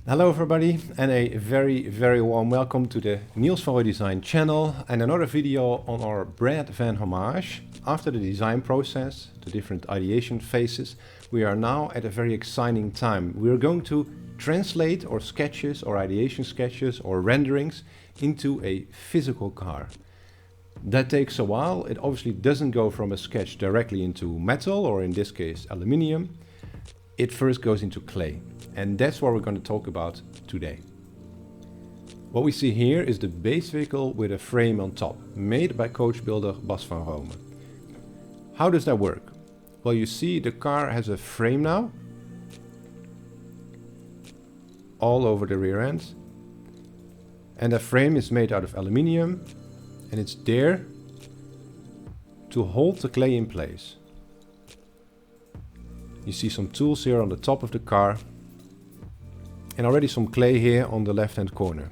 Hello everybody, and a very warm welcome to the Niels van Roij Design channel and another video on our Breadvan Hommage. After the design process, the different ideation phases, we are now at a very exciting time. We are going to translate our sketches or ideation sketches or renderings into a physical car. That takes a while. It obviously doesn't go from a sketch directly into metal, or in this case aluminium. It first goes into clay. And that's what we're going to talk about today. What we see here is the base vehicle with a frame on top, made by coach builder Bas van Rome. How does that work? Well, you see the car has a frame now, all over the rear end. And that frame is made out of aluminium, and it's there to hold the clay in place. You see some tools here on the top of the car, and already some clay here on the left hand corner.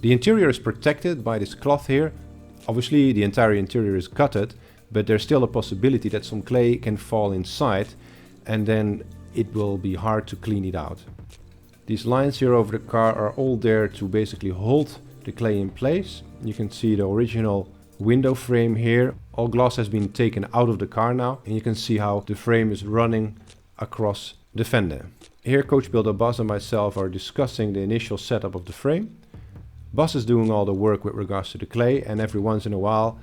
The interior is protected by this cloth here. Obviously the entire interior is gutted, but there's still a possibility that some clay can fall inside, and then it will be hard to clean it out. These lines here over the car are all there to basically hold the clay in place. You can see the original window frame here. All glass has been taken out of the car now, and you can see how the frame is running across the fender. Here coach builder Bas and myself are discussing the initial setup of the frame. Bas is doing all the work with regards to the clay, and every once in a while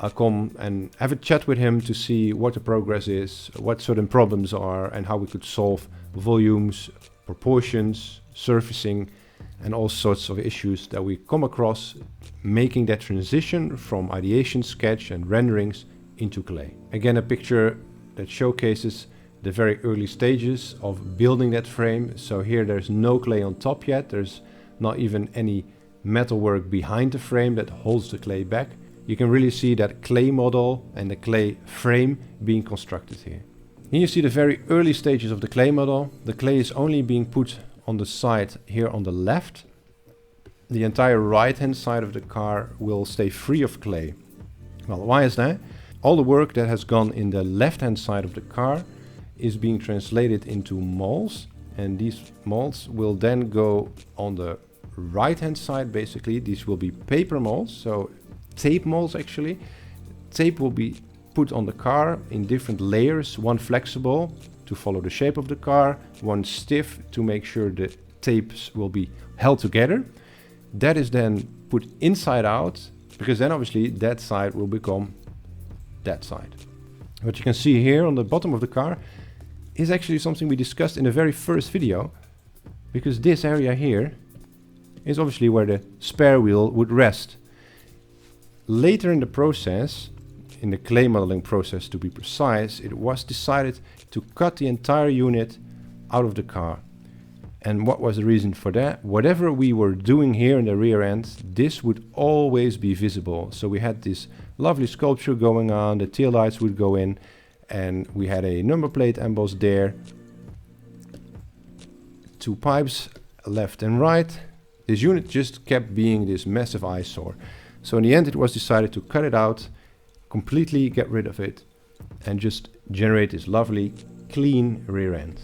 I come and have a chat with him to see what the progress is, what certain problems are, and how we could solve volumes, proportions, surfacing, and all sorts of issues that we come across making that transition from ideation, sketch and renderings into clay. Again, a picture that showcases the very early stages of building that frame. So here there's no clay on top yet. There's not even any metalwork behind the frame that holds the clay back. You can really see that clay model and the clay frame being constructed here. Here you see the very early stages of the clay model. The clay is only being put on the side here on the left. The entire right hand side of the car will stay free of clay. Well, why is that? All the work that has gone in the left hand side of the car is being translated into molds, and these molds will then go on the right hand side. Basically these will be paper molds, so tape molds actually. Tape will be put on the car in different layers, one flexible to follow the shape of the car, one stiff to make sure the tapes will be held together. That is then put inside out, because then obviously that side will become that side. What you can see here on the bottom of the car is actually something we discussed in the very first video, because this area here is obviously where the spare wheel would rest. Later in the process, in the clay modeling process to be precise, it was decided to cut the entire unit out of the car. And what was the reason for that? Whatever we were doing here in the rear end, this would always be visible. So we had this lovely sculpture going on, the tail lights would go in, and we had a number plate embossed there, two pipes left and right. This unit just kept being this massive eyesore. So in the end it was decided to cut it out, completely get rid of it, and just generate this lovely clean rear end.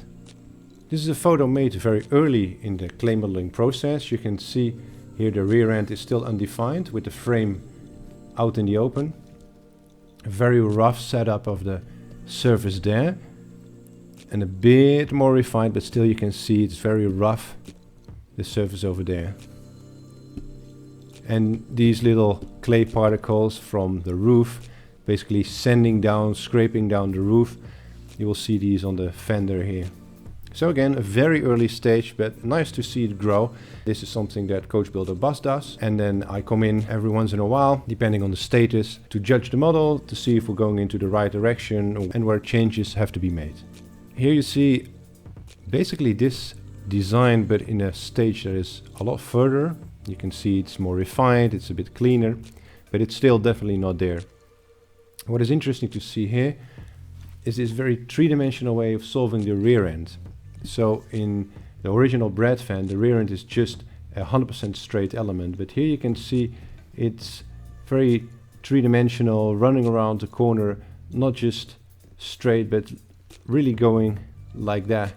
This is a photo made very early in the clay modeling process. You can see here the rear end is still undefined with the frame out in the open. A very rough setup of the surface there, and a bit more refined, but still you can see it's very rough, the surface over there. And these little clay particles from the roof basically sanding down, scraping down the roof. You will see these on the fender here. So again, a very early stage, but nice to see it grow. This is something that coach builder Bas does, and then I come in every once in a while, depending on the status, to judge the model, to see if we're going into the right direction and where changes have to be made. Here you see basically this design, but in a stage that is a lot further. You can see it's more refined, it's a bit cleaner, but it's still definitely not there. What is interesting to see here is this very three-dimensional way of solving the rear end. So in the original Breadvan, the rear end is just a 100% straight element, but here you can see it's very three-dimensional, running around the corner, not just straight, but really going like that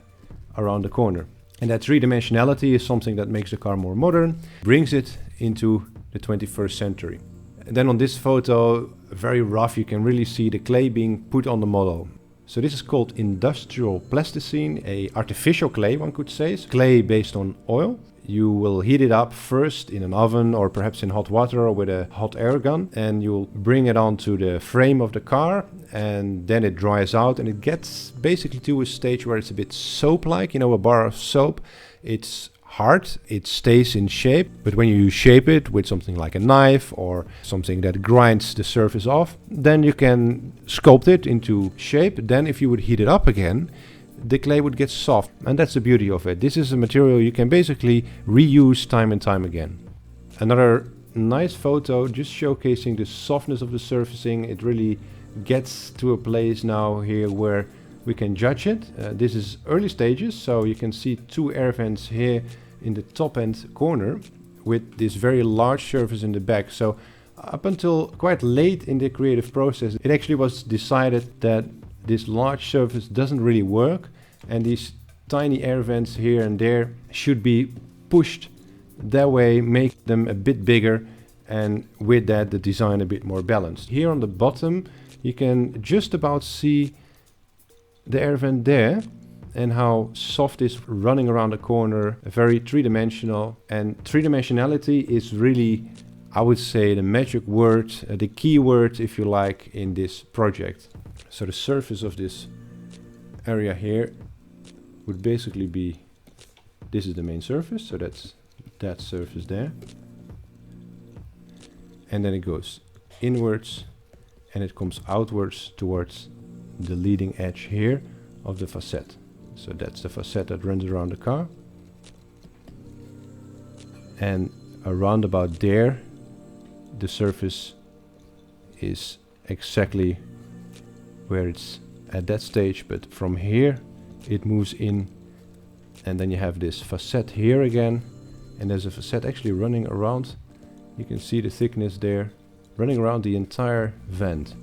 around the corner. And that three-dimensionality is something that makes the car more modern, brings it into the 21st century. And then on this photo, very rough, you can really see the clay being put on the model. So this is called industrial plasticine, a artificial clay, one could say. It's clay based on oil. You will heat it up first in an oven or perhaps in hot water or with a hot air gun, and you'll bring it onto the frame of the car, and then it dries out and it gets basically to a stage where it's a bit soap-like, you know, a bar of soap. It's hard, it stays in shape, but when you shape it with something like a knife or something that grinds the surface off, then you can sculpt it into shape. Then if you would heat it up again, the clay would get soft, and that's the beauty of it. This is a material you can basically reuse time and time again. Another nice photo just showcasing the softness of the surfacing. It really gets to a place now here where we can judge it. This is early stages, so you can see two air vents here in the top end corner with this very large surface in the back. So up until quite late in the creative process, it actually was decided that this large surface doesn't really work, and these tiny air vents here and there should be pushed that way, make them a bit bigger, and with that the design a bit more balanced. Here on the bottom you can just about see the air vent there and how soft is running around the corner, very three-dimensional. And three-dimensionality is really, I would say, the magic word, the key word if you like, in this project. So the surface of this area here would basically be, this is the main surface, so that's that surface there. And then it goes inwards and it comes outwards towards the leading edge here of the facette. So that's the facette that runs around the car. And around about there, the surface is exactly where it's at that stage, but from here it moves in, and then you have this facette here again, and there's a facette actually running around. You can see the thickness there, running around the entire vent.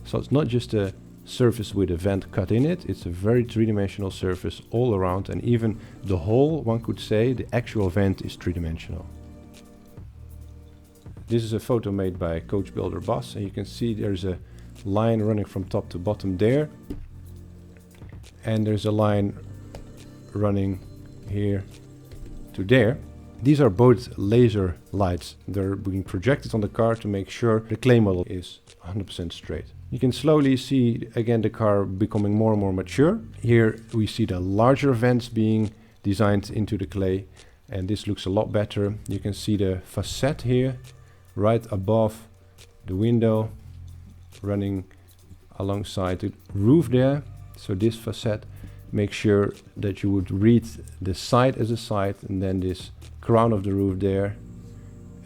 So it's not just a surface with a vent cut in it, it's a very three-dimensional surface all around, and even the hole, one could say, the actual vent is three-dimensional. This is a photo made by coachbuilder Bas, and you can see there's a line running from top to bottom there, and there's a line running here to there. These are both laser lights. They're being projected on the car to make sure the clay model is 100% straight. You can slowly see again the car becoming more and more mature. Here we see the larger vents being designed into the clay, and this looks a lot better. You can see the facette here right above the window running alongside the roof there. So this facette makes sure that you would read the side as a side, and then this crown of the roof there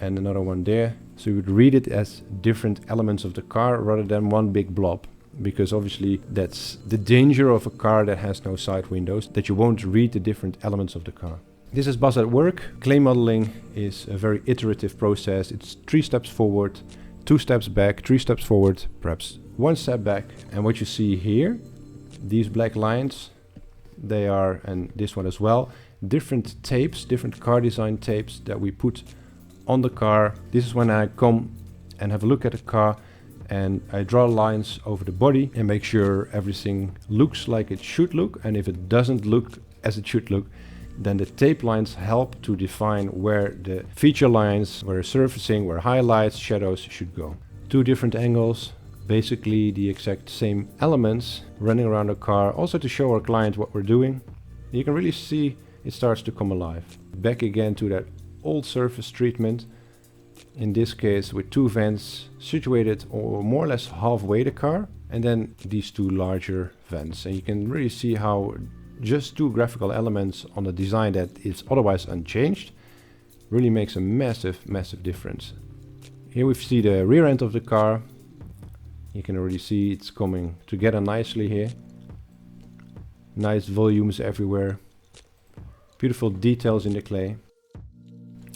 and another one there. So you would read it as different elements of the car rather than one big blob, because obviously that's the danger of a car that has no side windows, that you won't read the different elements of the car. This is Bas at work. Clay modeling is a very iterative process. It's 3 steps forward, 2 steps back, 3 steps forward, perhaps 1 step back. And what you see here, these black lines, they are, and this one as well, different tapes, different car design tapes that we put on the car. This is when I come and have a look at the car and I draw lines over the body and make sure everything looks like it should look. And if it doesn't look as it should look, then the tape lines help to define where the feature lines, where surfacing, where highlights, shadows should go. 2 different angles, basically the exact same elements running around the car, also to show our client what we're doing. You can really see it starts to come alive. Back again to that old surface treatment, in this case with 2 vents situated or more or less halfway the car, and then these 2 larger vents. And you can really see how just 2 graphical elements on a design that is otherwise unchanged really makes a massive difference. Here we see the rear end of the car. You can already see it's coming together nicely here. Nice volumes everywhere. Beautiful details in the clay.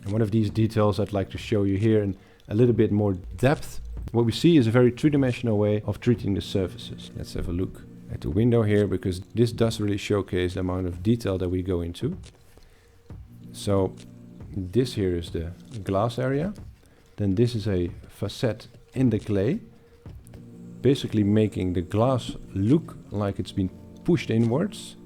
And one of these details I'd like to show you here in a little bit more depth. What we see is a very three-dimensional way of treating the surfaces. Let's have a look at the window here, because this does really showcase the amount of detail that we go into. So this here is the glass area. Then this is a facet in the clay, basically making the glass look like it's been pushed inwards,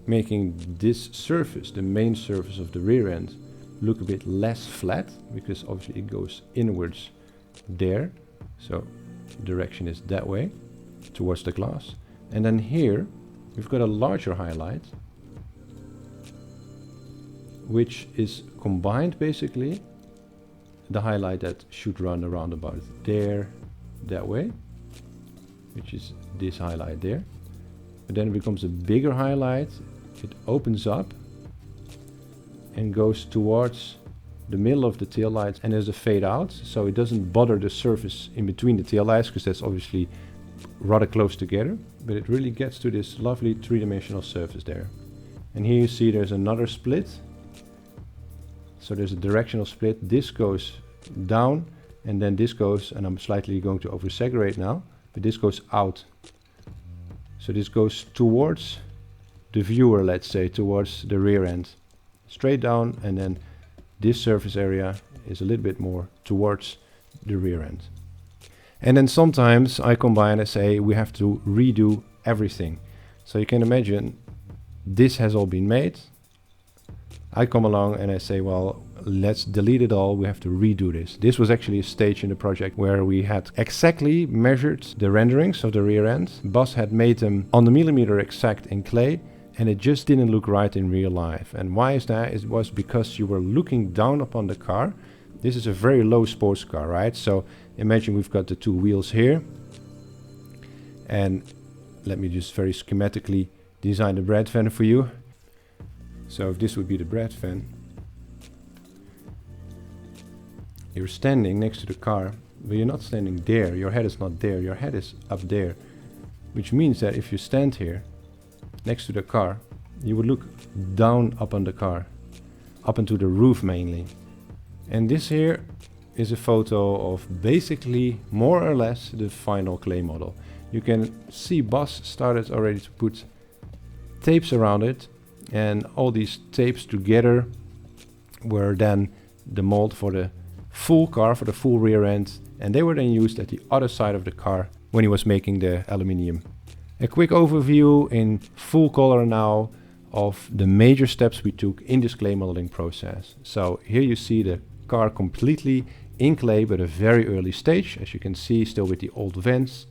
making this surface, the main surface of the rear end, look a bit less flat, because obviously it goes inwards there. So direction is that way, towards the glass. And then here we've got a larger highlight, which is combined basically the highlight that should run around about there, that way, which is this highlight there. But then it becomes a bigger highlight. It opens up and goes towards the middle of the tail lights, and there's a fade out, so it doesn't bother the surface in between the tail lights, because that's obviously rather close together, but it really gets to this lovely three-dimensional surface there. And here you see there's another split. So there's a directional split. This goes down, and then this goes, and I'm slightly going to over-exaggerate now, but this goes out. So this goes towards the viewer, let's say, towards the rear end. Straight down, and then this surface area is a little bit more towards the rear end. And then sometimes I combine and say we have to redo everything. So you can imagine this has all been made. I come along and I say, well, let's delete it all. We have to redo this. This was actually a stage in the project where we had exactly measured the renderings of the rear end. Bas had made them on the millimeter exact in clay, and it just didn't look right in real life. And why is that? It was because you were looking down upon the car. This is a very low sports car, right? So imagine we've got the two wheels here. And let me just very schematically design the Breadvan for you. So if this would be the Breadvan, you're standing next to the car, but you're not standing there. Your head is not there. Your head is up there, which means that if you stand here next to the car, you would look down upon the car, up into the roof mainly. And this here is a photo of basically more or less the final clay model. You can see Bas started already to put tapes around it, and all these tapes together were then the mold for the full car, for the full rear end, and they were then used at the other side of the car when he was making the aluminium. A quick overview in full color now of the major steps we took in this clay modeling process. So here you see the car completely in clay, but a very early stage, as you can see, still with the old vents.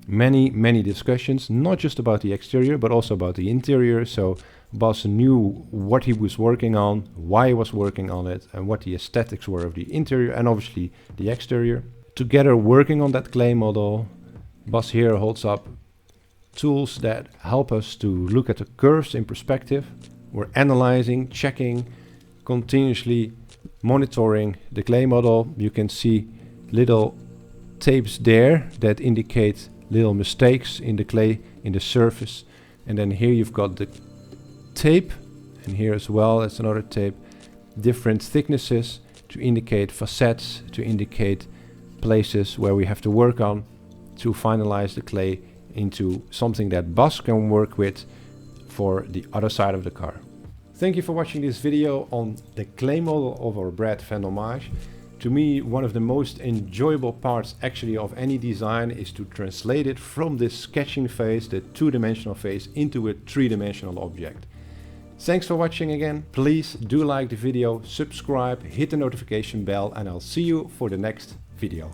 Many discussions, not just about the exterior, but also about the interior. So Bas knew what he was working on, why he was working on it, and what the aesthetics were of the interior and obviously the exterior. Together working on that clay model, Bas here holds up tools that help us to look at the curves in perspective. We're analyzing, checking, continuously monitoring the clay model. You can see little tapes there that indicate little mistakes in the clay, in the surface. And then here you've got the tape, and here as well, that's another tape, different thicknesses to indicate facets, to indicate places where we have to work on to finalize the clay into something that Bas can work with for the other side of the car. Thank you for watching this video on the clay model of our Breadvan Hommage. To me, one of the most enjoyable parts actually of any design is to translate it from this sketching phase, the two-dimensional phase, into a three-dimensional object. Thanks for watching again. Please do like the video, subscribe, hit the notification bell, and I'll see you for the next video.